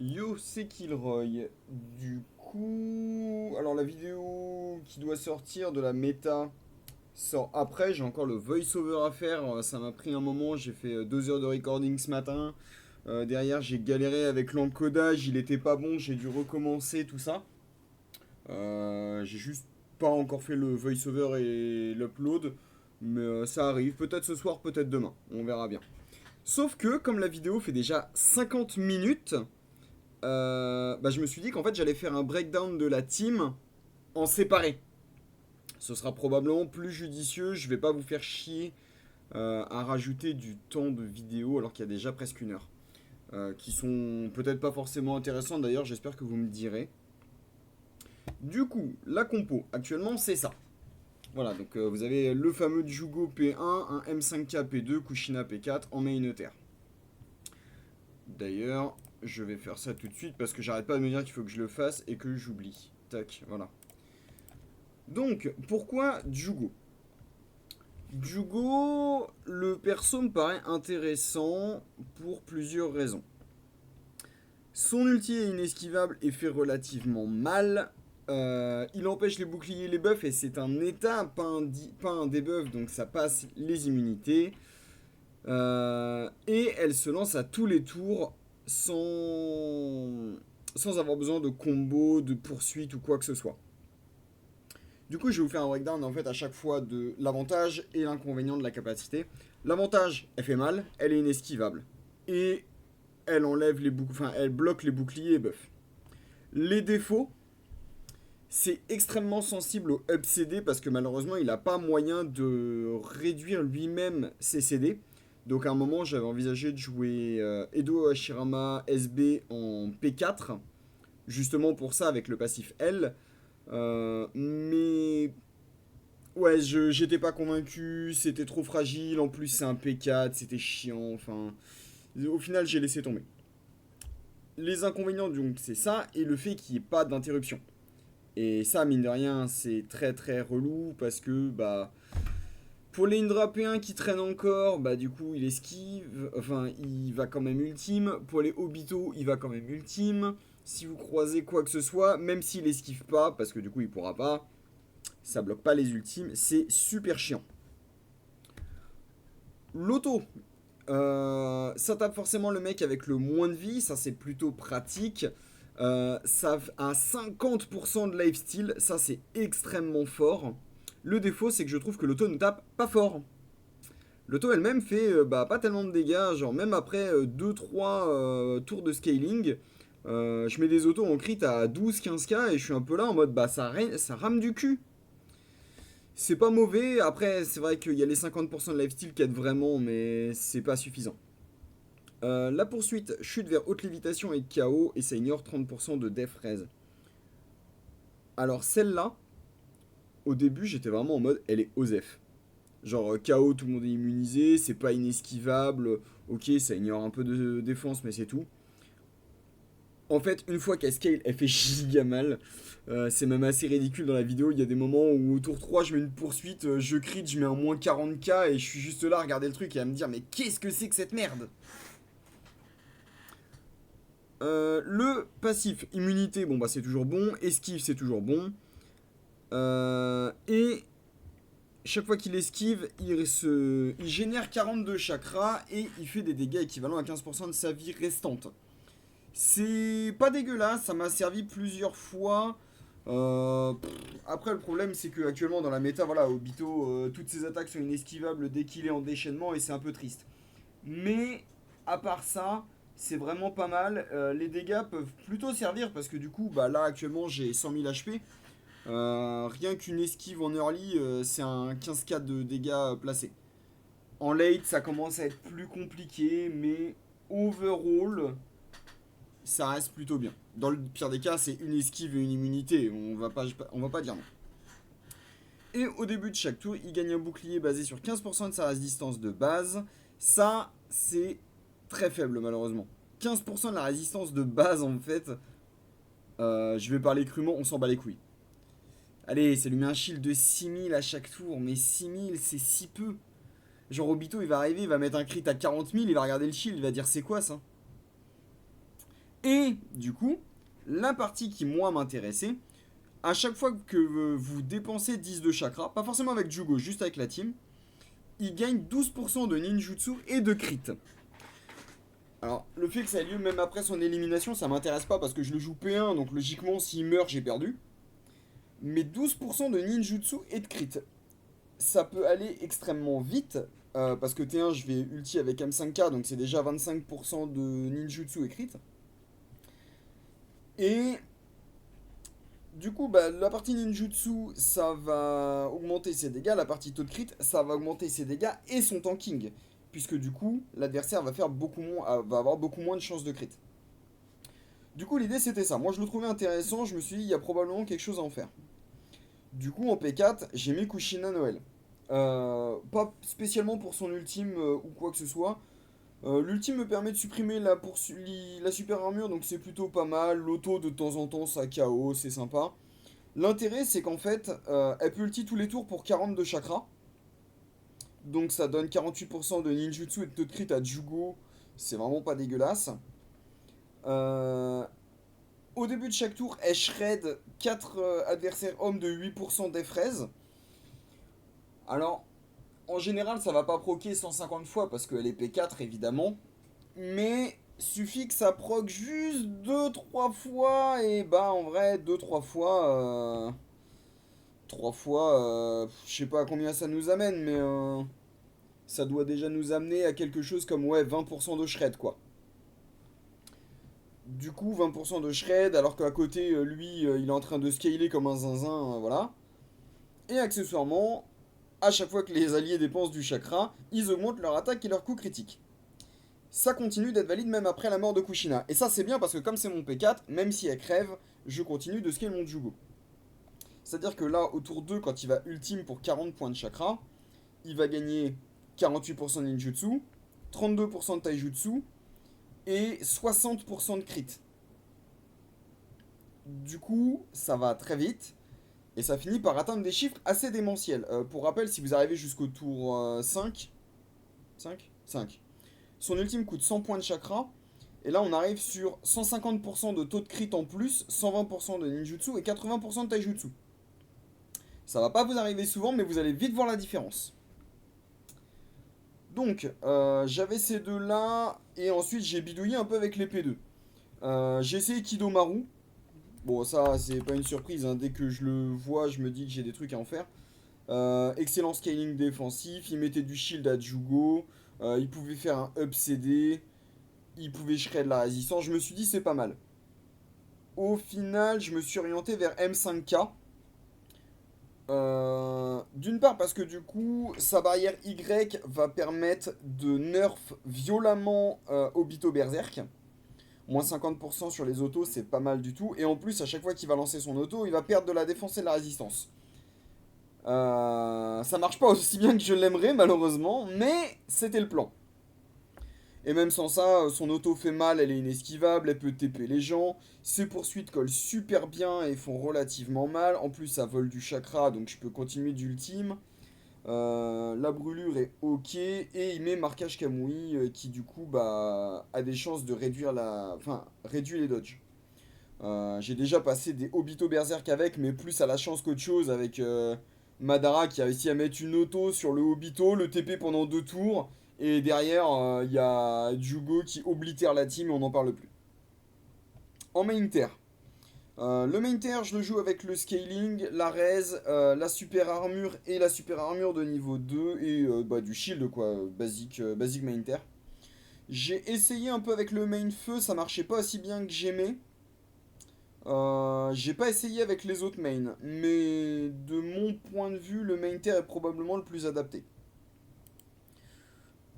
Yo, c'est Kilroy. Du coup, alors la vidéo qui doit sortir de la méta sort après. J'ai encore le voice-over à faire. Ça m'a pris un moment. J'ai fait 2 heures de recording ce matin. Derrière, j'ai galéré avec l'encodage. Il était pas bon. J'ai dû recommencer tout ça. J'ai juste pas encore fait le voice-over et l'upload. Mais ça arrive. Peut-être ce soir, peut-être demain. On verra bien. Sauf que, comme la vidéo fait déjà 50 minutes. Je me suis dit qu'en fait j'allais faire un breakdown de la team en séparé. Ce sera probablement plus judicieux, je vais pas vous faire chier à rajouter du temps de vidéo alors qu'il y a déjà presque 1 heure. Qui sont peut-être pas forcément intéressantes d'ailleurs, j'espère que vous me direz. Du coup, la compo actuellement c'est ça. Voilà, donc vous avez le fameux Jugo P1, un M5K P2, Kushina P4 en main Ether. D'ailleurs, je vais faire ça tout de suite parce que j'arrête pas de me dire qu'il faut que je le fasse et que j'oublie. Tac, voilà. Donc, pourquoi Jugo? Jugo, le perso me paraît intéressant pour plusieurs raisons. Son ulti est inesquivable et fait relativement mal. Il empêche les boucliers et les buffs et c'est un état, pas un debuff, donc ça passe les immunités. Et elle se lance à tous les tours sans avoir besoin de combo, de poursuite ou quoi que ce soit. Du coup, je vais vous faire un breakdown en fait à chaque fois de l'avantage et l'inconvénient de la capacité. L'avantage, elle fait mal, elle est inesquivable. Et elle enlève les enfin, elle bloque les boucliers et buffs. Les défauts, c'est extrêmement sensible au up CD parce que malheureusement, il n'a pas moyen de réduire lui-même ses CD. Donc à un moment, j'avais envisagé de jouer Edo Hashirama SB en P4, justement pour ça avec le passif L. Mais ouais, j'étais pas convaincu, c'était trop fragile, en plus c'est un P4, c'était chiant, enfin... Au final, j'ai laissé tomber. Les inconvénients, donc, c'est ça, et le fait qu'il n'y ait pas d'interruption. Et ça, mine de rien, c'est très très relou, parce que, bah... Pour les Indra P1 qui traînent encore, bah du coup il esquive, enfin il va quand même ultime. Pour les Obito, il va quand même ultime. Si vous croisez quoi que ce soit, même s'il esquive pas, parce que du coup il pourra pas, ça bloque pas les ultimes, c'est super chiant. L'auto, ça tape forcément le mec avec le moins de vie, ça c'est plutôt pratique. Ça a 50% de lifesteal, ça c'est extrêmement fort. Le défaut c'est que je trouve que l'auto ne tape pas fort. L'auto elle-même fait pas tellement de dégâts, genre même après 2-3 tours de scaling, je mets des autos en crit à 12-15k et je suis un peu là en mode bah ça rame du cul. C'est pas mauvais, après c'est vrai qu'il y a les 50% de lifesteal qui aident vraiment, mais c'est pas suffisant. La poursuite chute vers haute lévitation et KO et ça ignore 30% de def raise. Alors celle-là, au début j'étais vraiment en mode elle est OSEF. Genre KO, tout le monde est immunisé, c'est pas inesquivable, ok ça ignore un peu de défense mais c'est tout. En fait, une fois qu'elle scale, elle fait giga mal. C'est même assez ridicule dans la vidéo. Il y a des moments où au tour 3, je mets une poursuite, je crit, je mets un moins 40k et je suis juste là à regarder le truc et à me dire mais qu'est-ce que c'est que cette merde. Le passif, immunité, bon bah c'est toujours bon. Esquive, c'est toujours bon. Et chaque fois qu'il esquive, il génère 42 chakras et il fait des dégâts équivalents à 15% de sa vie restante. C'est pas dégueulasse, ça m'a servi plusieurs fois. Après, le problème, c'est que actuellement dans la méta, voilà, Obito, toutes ses attaques sont inesquivables dès qu'il est en déchaînement et c'est un peu triste. Mais à part ça, c'est vraiment pas mal. Les dégâts peuvent plutôt servir parce que du coup, bah là actuellement j'ai 100 000 HP. Rien qu'une esquive en early, c'est un 15k de dégâts placés. En late, ça commence à être plus compliqué, mais overall, ça reste plutôt bien. Dans le pire des cas, c'est une esquive et une immunité. On va pas dire non. Et au début de chaque tour, il gagne un bouclier basé sur 15% de sa résistance de base. Ça, c'est très faible malheureusement. 15% de la résistance de base en fait. Je vais parler crûment, on s'en bat les couilles. Allez, ça lui met un shield de 6000 à chaque tour. Mais 6000, c'est si peu. Genre Obito, il va arriver, il va mettre un crit à 40 000, il va regarder le shield, il va dire c'est quoi ça. Et du coup, la partie qui moi m'intéressait, à chaque fois que vous dépensez 10 de chakra, pas forcément avec Jugo, juste avec la team, il gagne 12% de ninjutsu et de crit. Alors, le fait que ça ait lieu même après son élimination, ça m'intéresse pas parce que je le joue P1, donc logiquement, s'il meurt, j'ai perdu. Mais 12% de ninjutsu et de crit. Ça peut aller extrêmement vite, parce que T1, je vais ulti avec M5K, donc c'est déjà 25% de ninjutsu et crit. Et du coup, bah, la partie ninjutsu, ça va augmenter ses dégâts. La partie taux de crit, ça va augmenter ses dégâts et son tanking. Puisque du coup, l'adversaire va va avoir beaucoup moins de chances de crit. Du coup, l'idée c'était ça. Moi, je le trouvais intéressant. Je me suis dit, il y a probablement quelque chose à en faire. Du coup, en P4, j'ai mis Kushina Noël. Pas spécialement pour son ultime ou quoi que ce soit. L'ultime me permet de supprimer la super armure, donc c'est plutôt pas mal. L'auto de temps en temps, ça KO, c'est sympa. L'intérêt, c'est qu'en fait, elle peut ulti tous les tours pour 40 de chakra. Donc ça donne 48% de ninjutsu et de crit à Jugo. C'est vraiment pas dégueulasse. Euh, Au début de chaque tour, elle shred 4 adversaires hommes de 8% des fraises. Alors, en général, ça va pas proc 150 fois parce qu'elle est P4 évidemment. Mais suffit que ça proc juste 2-3 fois. Et bah, en vrai, 2-3 fois. 3 fois, je sais pas à combien ça nous amène, mais ça doit déjà nous amener à quelque chose comme ouais 20% de shred quoi. Du coup 20% de shred alors qu'à côté lui il est en train de scaler comme un zinzin, voilà. Et accessoirement, à chaque fois que les alliés dépensent du chakra, ils augmentent leur attaque et leur coup critique. Ça continue d'être valide même après la mort de Kushina. Et ça c'est bien parce que comme c'est mon P4, même si elle crève, je continue de scale mon Jugo. C'est-à-dire que là, au tour 2, quand il va ultime pour 40 points de chakra, il va gagner 48% de ninjutsu, 32% de taijutsu et 60% de crit. Du coup, ça va très vite et ça finit par atteindre des chiffres assez démentiels. Pour rappel, si vous arrivez jusqu'au tour 5, 5, son ultime coûte 100 points de chakra. Et là, on arrive sur 150% de taux de crit en plus, 120% de ninjutsu et 80% de taijutsu. Ça va pas vous arriver souvent, mais vous allez vite voir la différence. Donc, j'avais ces deux-là, et ensuite j'ai bidouillé un peu avec les P2. J'ai essayé Kidomaru. Bon, ça, c'est pas une surprise, hein. Dès que je le vois, je me dis que j'ai des trucs à en faire. Excellent scaling défensif, il mettait du shield à Jugo, il pouvait faire un up CD, il pouvait shred la résistance. Je me suis dit, c'est pas mal. Au final, je me suis orienté vers M5K. D'une part parce que du coup, sa barrière Y va permettre de nerf violemment Obito Berserk. Moins 50% sur les autos, c'est pas mal du tout. Et en plus, à chaque fois qu'il va lancer son auto, il va perdre de la défense et de la résistance. Ça marche pas aussi bien que je l'aimerais, malheureusement, mais c'était le plan. Et même sans ça, son auto fait mal, elle est inesquivable, elle peut TP les gens. Ses poursuites collent super bien et font relativement mal. En plus, ça vole du chakra, donc je peux continuer d'ultime. La brûlure est ok. Et il met marquage Kamui qui, du coup, bah, a des chances de réduire la. Enfin, réduit les dodges. J'ai déjà passé des Obito Berserk avec, mais plus à la chance qu'autre chose avec Madara qui a réussi à mettre une auto sur le Obito, le TP pendant 2 tours. Et derrière, il y a Jugo qui oblitère la team et on n'en parle plus. En main terre. Le main terre, je le joue avec le scaling, la res, la super armure et la super armure de niveau 2 et bah, du shield quoi, basique main terre. J'ai essayé un peu avec le main feu, ça marchait pas aussi bien que j'aimais. J'ai pas essayé avec les autres mains, mais de mon point de vue, le main terre est probablement le plus adapté.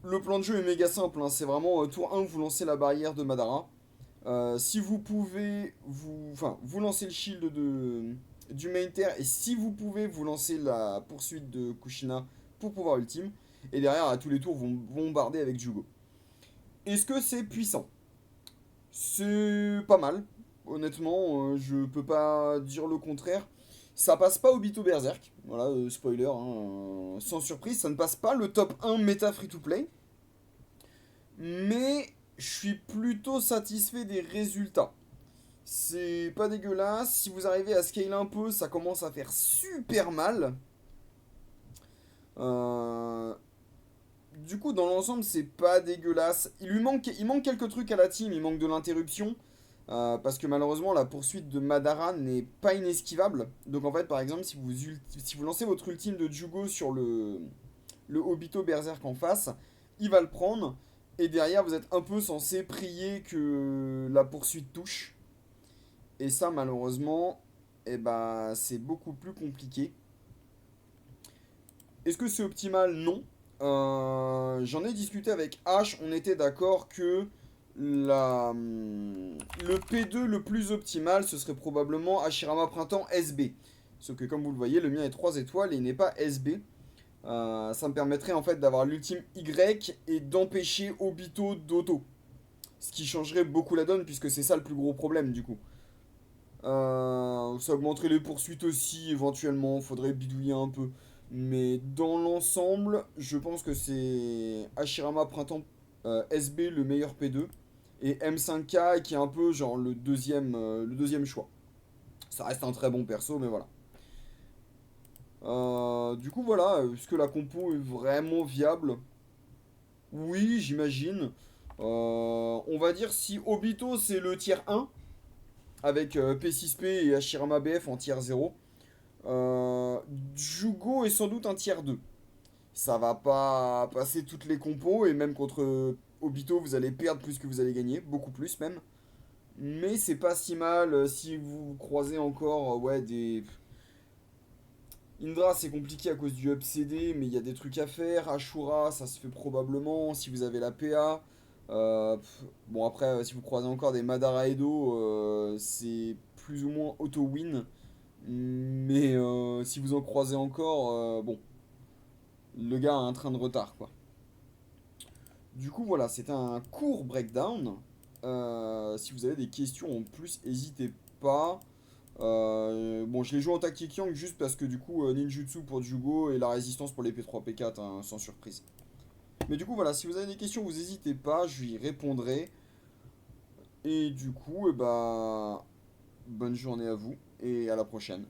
Le plan de jeu est méga simple, hein. C'est vraiment tour 1, vous lancez la barrière de Madara. Si vous pouvez, vous lancez le shield du main terre, et si vous pouvez, vous lancez la poursuite de Kushina pour pouvoir ultime. Et derrière, à tous les tours, vous bombardez avec Jugo. Est-ce que c'est puissant? C'est pas mal. Honnêtement, je peux pas dire le contraire. Ça passe pas au Bito Berserk. Voilà, spoiler, hein, sans surprise, ça ne passe pas le top 1 méta free to play. Mais je suis plutôt satisfait des résultats. C'est pas dégueulasse. Si vous arrivez à scale un peu, ça commence à faire super mal. Euh, Du coup, dans l'ensemble, c'est pas dégueulasse. Il manque quelques trucs à la team. Il manque de l'interruption. Parce que malheureusement, la poursuite de Madara n'est pas inesquivable. Donc en fait, par exemple, si vous lancez votre ultime de Jugo sur le Obito Berserk en face, il va le prendre. Et derrière, vous êtes un peu censé prier que la poursuite touche. Et ça, malheureusement, eh ben, c'est beaucoup plus compliqué. Est-ce que c'est optimal? Non. J'en ai discuté avec H. On était d'accord que le P2 le plus optimal, ce serait probablement Hashirama Printemps SB. Sauf que comme vous le voyez, le mien est 3 étoiles et il n'est pas SB. Ça me permettrait en fait d'avoir l'ultime Y et d'empêcher Obito d'auto. Ce qui changerait beaucoup la donne puisque c'est ça le plus gros problème du coup. Ça augmenterait les poursuites aussi éventuellement, faudrait bidouiller un peu. Mais dans l'ensemble, je pense que c'est Hashirama Printemps SB le meilleur P2 et M5K qui est un peu genre le deuxième choix. Ça reste un très bon perso, mais voilà. Du coup, voilà, est-ce que la compo est vraiment viable? Oui, j'imagine. On va dire si Obito c'est le tier 1, avec P6P et Hashirama BF en tier 0. Jugo est sans doute un tier 2. Ça va pas passer toutes les compos, et même contre Obito, vous allez perdre plus que vous allez gagner, beaucoup plus même. Mais c'est pas si mal si vous croisez encore ouais, des. Indra, c'est compliqué à cause du up CD, mais il y a des trucs à faire. Ashura, ça se fait probablement si vous avez la PA. Bon, après, si vous croisez encore des Madara Edo, c'est plus ou moins auto-win. Mais si vous en croisez encore, bon, le gars a un train de retard, quoi. Du coup, voilà, c'était un court breakdown. Si vous avez des questions en plus, n'hésitez pas. Bon, je l'ai joué en tactique Yang juste parce que du coup, ninjutsu pour Jugo et la résistance pour les P3, P4, hein, sans surprise. Mais du coup, voilà, si vous avez des questions, vous n'hésitez pas, je lui répondrai. Et du coup, bonne journée à vous et à la prochaine.